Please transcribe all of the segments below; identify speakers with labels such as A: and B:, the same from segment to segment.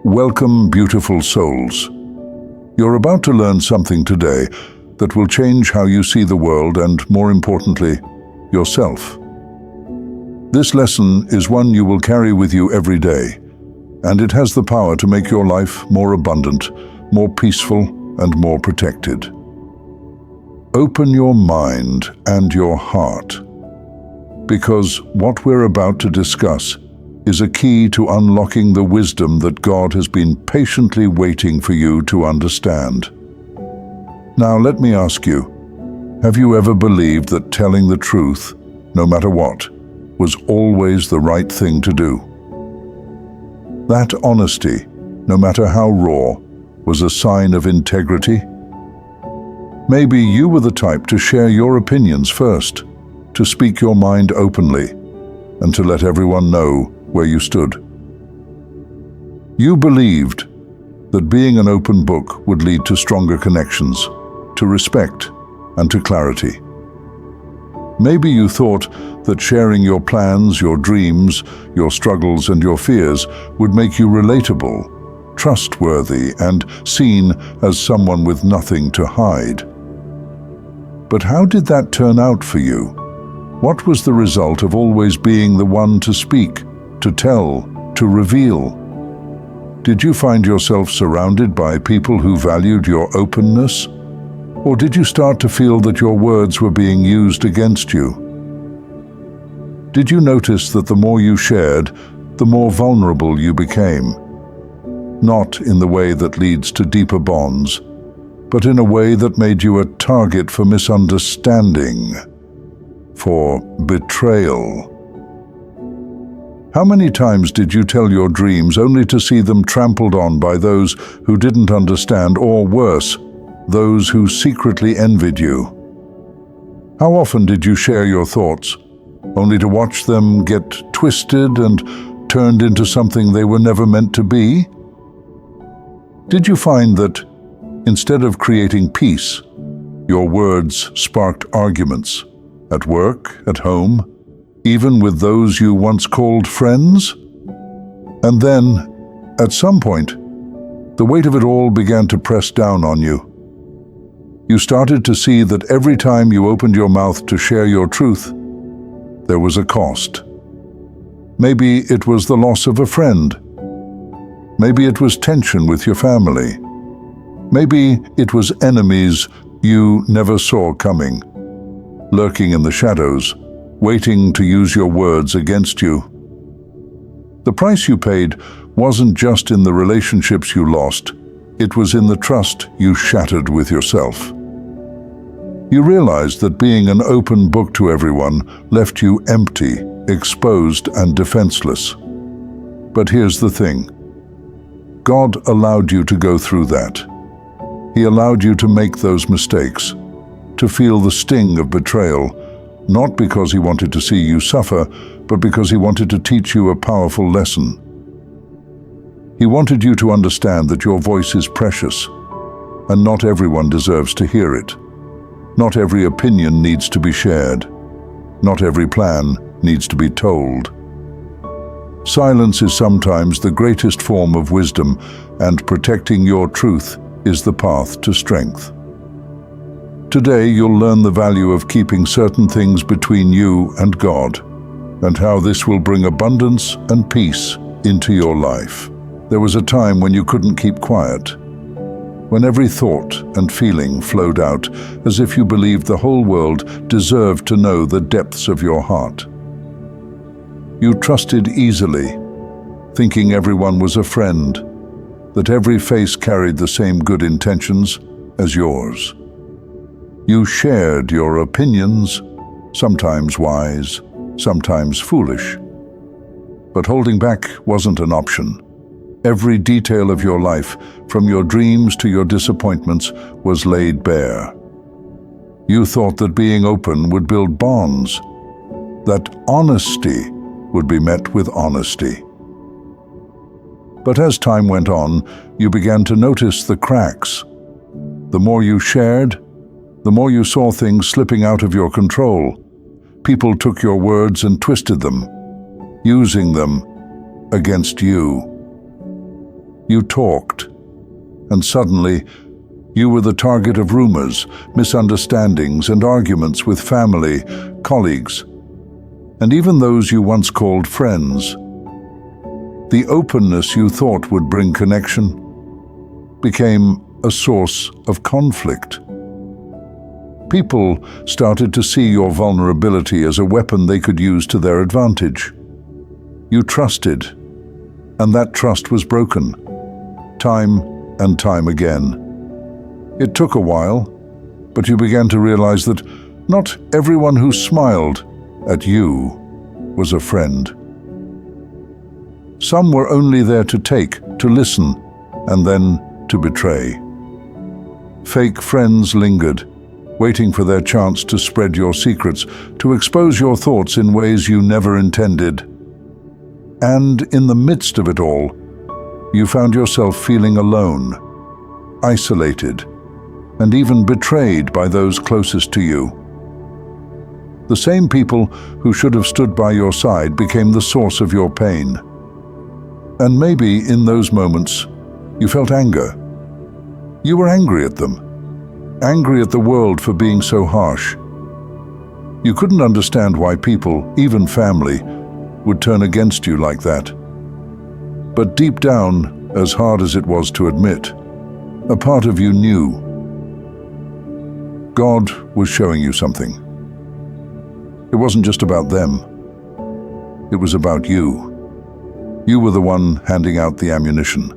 A: Welcome, beautiful souls. You're about to learn something today that will change how you see the world and, more importantly, yourself. This lesson is one you will carry with you every day, and it has the power to make your life more abundant, more peaceful, and more protected. Open your mind and your heart, because what we're about to discuss is a key to unlocking the wisdom that God has been patiently waiting for you to understand. Now let me ask you, have you ever believed that telling the truth, no matter what, was always the right thing to do? That honesty, no matter how raw, was a sign of integrity? Maybe you were the type to share your opinions first, to speak your mind openly, and to let everyone know where you stood. You believed that being an open book would lead to stronger connections, to respect, and to clarity. Maybe you thought that sharing your plans, your dreams, your struggles, and your fears would make you relatable, trustworthy, and seen as someone with nothing to hide. But how did that turn out for you? What was the result of always being the one to speak, to tell, to reveal? Did you find yourself surrounded by people who valued your openness? Or did you start to feel that your words were being used against you? Did you notice that the more you shared, the more vulnerable you became? Not in the way that leads to deeper bonds, but in a way that made you a target for misunderstanding, for betrayal. How many times did you tell your dreams only to see them trampled on by those who didn't understand, or worse, those who secretly envied you? How often did you share your thoughts, only to watch them get twisted and turned into something they were never meant to be? Did you find that, instead of creating peace, your words sparked arguments, at work, at home, even with those you once called friends? And then, at some point, the weight of it all began to press down on you. You started to see that every time you opened your mouth to share your truth, there was a cost. Maybe it was the loss of a friend. Maybe it was tension with your family. Maybe it was enemies you never saw coming, lurking in the shadows, waiting to use your words against you. The price you paid wasn't just in the relationships you lost, it was in the trust you shattered with yourself. You realized that being an open book to everyone left you empty, exposed, and defenseless. But here's the thing. God allowed you to go through that. He allowed you to make those mistakes, to feel the sting of betrayal, not because He wanted to see you suffer, but because He wanted to teach you a powerful lesson. He wanted you to understand that your voice is precious, and not everyone deserves to hear it. Not every opinion needs to be shared. Not every plan needs to be told. Silence is sometimes the greatest form of wisdom, and protecting your truth is the path to strength. Today, you'll learn the value of keeping certain things between you and God, and how this will bring abundance and peace into your life. There was a time when you couldn't keep quiet, when every thought and feeling flowed out as if you believed the whole world deserved to know the depths of your heart. You trusted easily, thinking everyone was a friend, that every face carried the same good intentions as yours. You shared your opinions, sometimes wise, sometimes foolish. But holding back wasn't an option. Every detail of your life, from your dreams to your disappointments, was laid bare. You thought that being open would build bonds, that honesty would be met with honesty. But as time went on, you began to notice the cracks. The more you shared, the more you saw things slipping out of your control. People took your words and twisted them, using them against you. You talked, and suddenly you were the target of rumors, misunderstandings, and arguments with family, colleagues, and even those you once called friends. The openness you thought would bring connection became a source of conflict. People started to see your vulnerability as a weapon they could use to their advantage. You trusted, and that trust was broken, time and time again. It took a while, but you began to realize that not everyone who smiled at you was a friend. Some were only there to take, to listen, and then to betray. Fake friends lingered, waiting for their chance to spread your secrets, to expose your thoughts in ways you never intended. And in the midst of it all, you found yourself feeling alone, isolated, and even betrayed by those closest to you. The same people who should have stood by your side became the source of your pain. And maybe in those moments, you felt anger. You were angry at them, angry at the world for being so harsh. You couldn't understand why people, even family, would turn against you like that. But deep down, as hard as it was to admit, a part of you knew. God was showing you something. It wasn't just about them. It was about you. You were the one handing out the ammunition.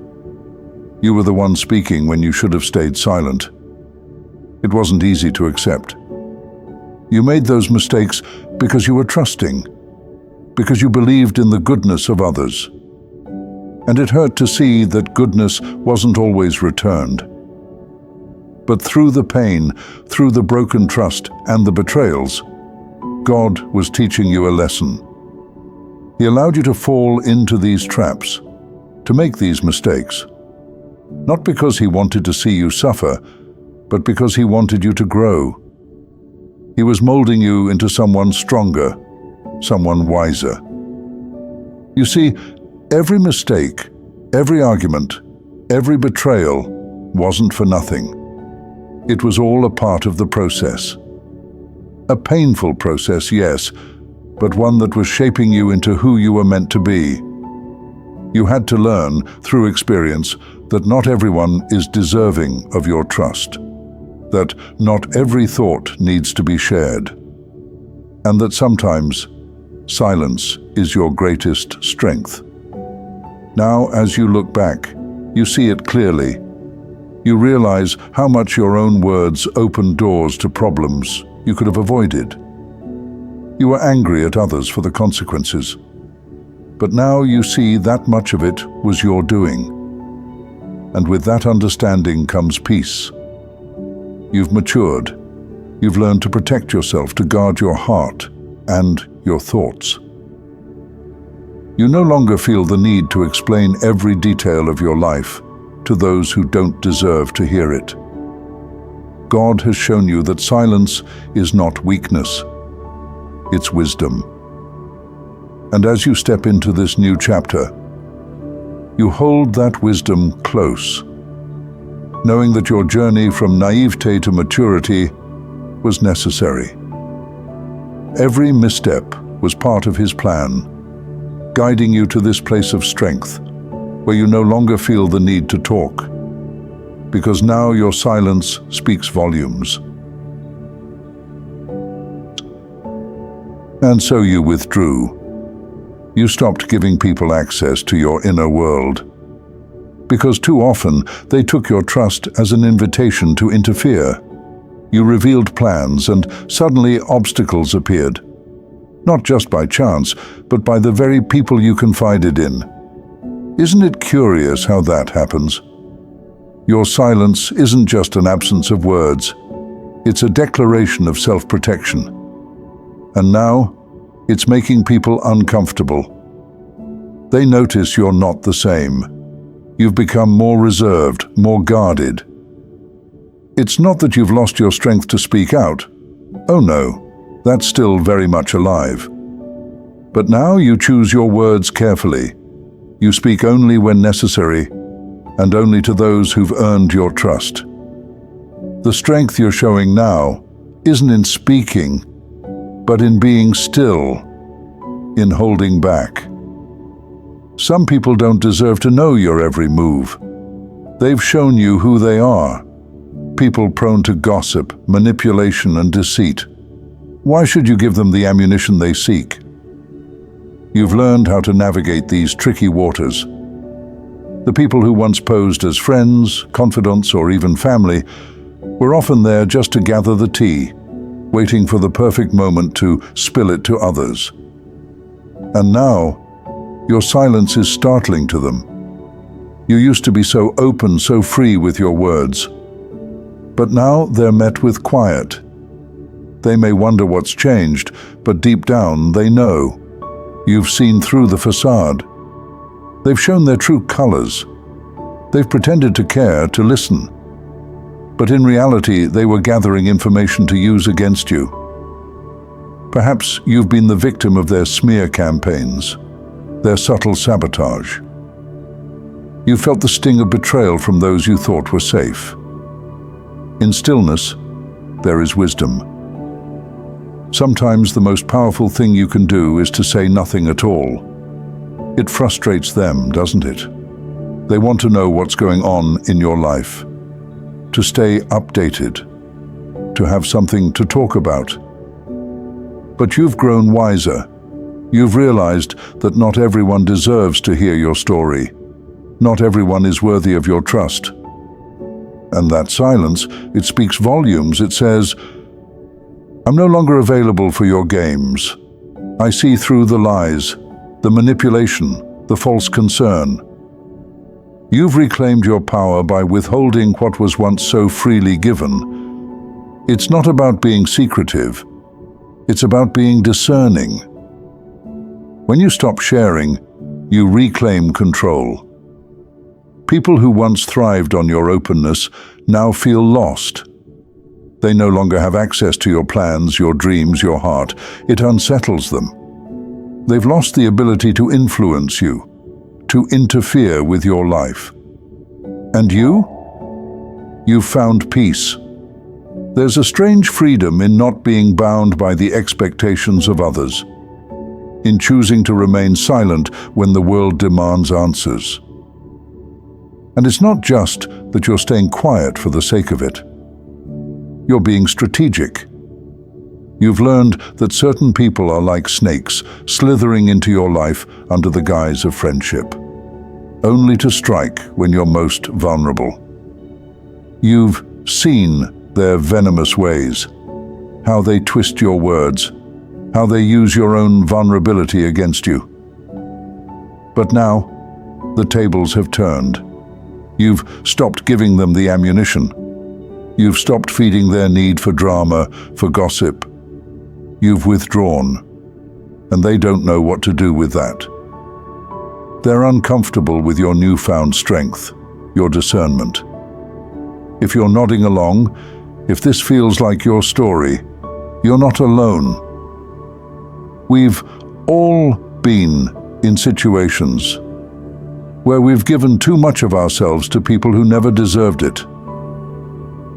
A: You were the one speaking when you should have stayed silent. It wasn't easy to accept. You made those mistakes because you were trusting, because you believed in the goodness of others. And it hurt to see that goodness wasn't always returned. But through the pain, through the broken trust and the betrayals, God was teaching you a lesson. He allowed you to fall into these traps, to make these mistakes, not because He wanted to see you suffer, but because He wanted you to grow. He was molding you into someone stronger, someone wiser. You see, every mistake, every argument, every betrayal wasn't for nothing. It was all a part of the process. A painful process, yes, but one that was shaping you into who you were meant to be. You had to learn, through experience, that not everyone is deserving of your trust, that not every thought needs to be shared, and that sometimes silence is your greatest strength. Now, as you look back, you see it clearly. You realize how much your own words opened doors to problems you could have avoided. You were angry at others for the consequences, but now you see that much of it was your doing. And with that understanding comes peace. You've matured. You've learned to protect yourself, to guard your heart and your thoughts. You no longer feel the need to explain every detail of your life to those who don't deserve to hear it. God has shown you that silence is not weakness, it's wisdom. And as you step into this new chapter, you hold that wisdom close, knowing that your journey from naivete to maturity was necessary. Every misstep was part of His plan, guiding you to this place of strength, where you no longer feel the need to talk, because now your silence speaks volumes. And so you withdrew. You stopped giving people access to your inner world, because too often they took your trust as an invitation to interfere. You revealed plans, and suddenly obstacles appeared, not just by chance, but by the very people you confided in. Isn't it curious how that happens? Your silence isn't just an absence of words. It's a declaration of self-protection. And now, it's making people uncomfortable. They notice you're not the same. You've become more reserved, more guarded. It's not that you've lost your strength to speak out. Oh no, that's still very much alive. But now you choose your words carefully. You speak only when necessary, and only to those who've earned your trust. The strength you're showing now isn't in speaking, but in being still, in holding back. Some people don't deserve to know your every move. They've shown you who they are. People prone to gossip, manipulation, and deceit. Why should you give them the ammunition they seek? You've learned how to navigate these tricky waters. The people who once posed as friends, confidants, or even family were often there just to gather the tea, waiting for the perfect moment to spill it to others. And now, your silence is startling to them. You used to be so open, so free with your words. But now they're met with quiet. They may wonder what's changed, but deep down they know. You've seen through the facade. They've shown their true colors. They've pretended to care, to listen. But in reality, they were gathering information to use against you. Perhaps you've been the victim of their smear campaigns, their subtle sabotage. You felt the sting of betrayal from those you thought were safe. In stillness, there is wisdom. Sometimes the most powerful thing you can do is to say nothing at all. It frustrates them, doesn't it? They want to know what's going on in your life, to stay updated, to have something to talk about. But you've grown wiser. You've realized that not everyone deserves to hear your story. Not everyone is worthy of your trust. And that silence, it speaks volumes. It says, I'm no longer available for your games. I see through the lies, the manipulation, the false concern. You've reclaimed your power by withholding what was once so freely given. It's not about being secretive. It's about being discerning. When you stop sharing, you reclaim control. People who once thrived on your openness now feel lost. They no longer have access to your plans, your dreams, your heart. It unsettles them. They've lost the ability to influence you, to interfere with your life. And you? You've found peace. There's a strange freedom in not being bound by the expectations of others, in choosing to remain silent when the world demands answers. And it's not just that you're staying quiet for the sake of it. You're being strategic. You've learned that certain people are like snakes, slithering into your life under the guise of friendship, only to strike when you're most vulnerable. You've seen their venomous ways, how they twist your words, how they use your own vulnerability against you. But now, the tables have turned. You've stopped giving them the ammunition. You've stopped feeding their need for drama, for gossip. You've withdrawn, and they don't know what to do with that. They're uncomfortable with your newfound strength, your discernment. If you're nodding along, if this feels like your story, you're not alone. We've all been in situations where we've given too much of ourselves to people who never deserved it.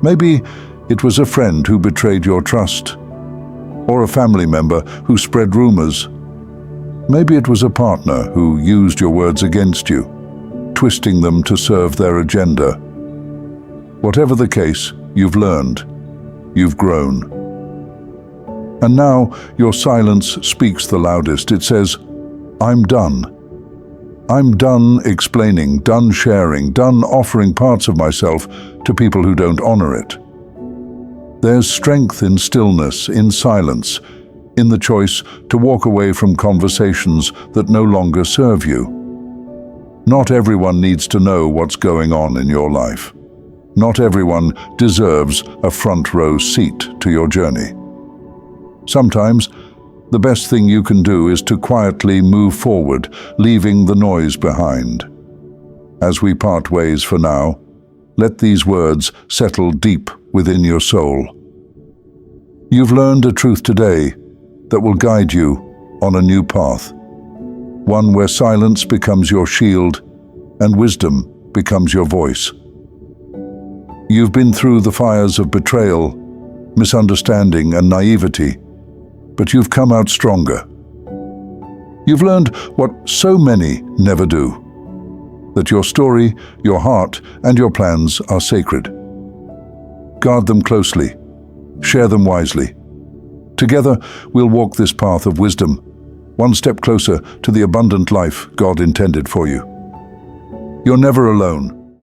A: Maybe it was a friend who betrayed your trust, or a family member who spread rumors. Maybe it was a partner who used your words against you, twisting them to serve their agenda. Whatever the case, you've learned, you've grown. And now your silence speaks the loudest. It says, I'm done. I'm done explaining, done sharing, done offering parts of myself to people who don't honor it. There's strength in stillness, in silence, in the choice to walk away from conversations that no longer serve you. Not everyone needs to know what's going on in your life. Not everyone deserves a front row seat to your journey. Sometimes, the best thing you can do is to quietly move forward, leaving the noise behind. As we part ways for now, let these words settle deep within your soul. You've learned a truth today that will guide you on a new path, one where silence becomes your shield and wisdom becomes your voice. You've been through the fires of betrayal, misunderstanding, and naivety, but you've come out stronger. You've learned what so many never do, that your story, your heart, and your plans are sacred. Guard them closely. Share them wisely. Together, we'll walk this path of wisdom, one step closer to the abundant life God intended for you. You're never alone.